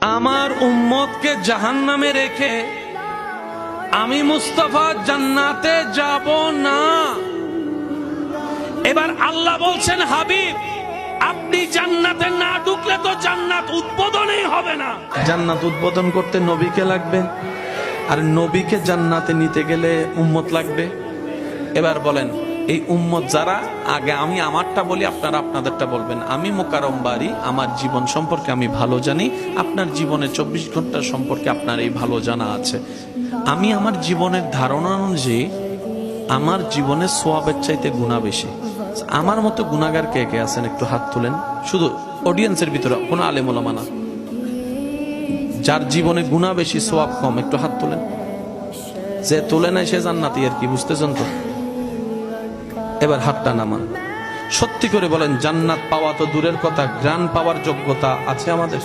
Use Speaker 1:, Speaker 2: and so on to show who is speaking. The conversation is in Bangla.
Speaker 1: আমার উম্মতকে জাহান্নামে রেখে আমি মুস্তাফা জান্নাতে যাব না। এবার আল্লাহ বলছেন, হাবিব আপনি জান্নাতে না ঢুকলে তো জান্নাত উদ্বোধনই হবে না। জান্নাত উদ্বোধন করতে নবীকে লাগবে, আর নবীকে জান্নাতে নিতে গেলে উম্মত লাগবে। এবার বলেন, এই উম্মত যারা, আগে আমি আমারটা বলি, আপনারা আপনাদেরটা বলবেন। আমি মোকাররম বাড়ি, আমার জীবন সম্পর্কে আমি ভালো জানি, আপনার জীবনে 24 ঘন্টা সম্পর্কে আপনার এই ভালো জানা আছে। আমি আমার জীবনের ধারণা অনুযায়ী আমার জীবনে সোয়াবের চাইতে গুনাহ বেশি। আমার মতো গুনাহগার কে কে আছেন একটু হাত তুলেন, শুধু অডিয়েন্সের ভিতরে, কোনো আলেম ওলামা না। যার জীবনে গুনাহ বেশি সোয়াব কম, একটু হাত তুলেন। যে তুলে নেয় সে জান্নাতি আর কি, বুঝতেছেন তো? এবার হাতটা নামান। সত্যি করে বলেন, জান্নাত পাওয়া তো দূরের কথা, গ্রাণ পাওয়ার যোগ্যতা আছে আমাদের?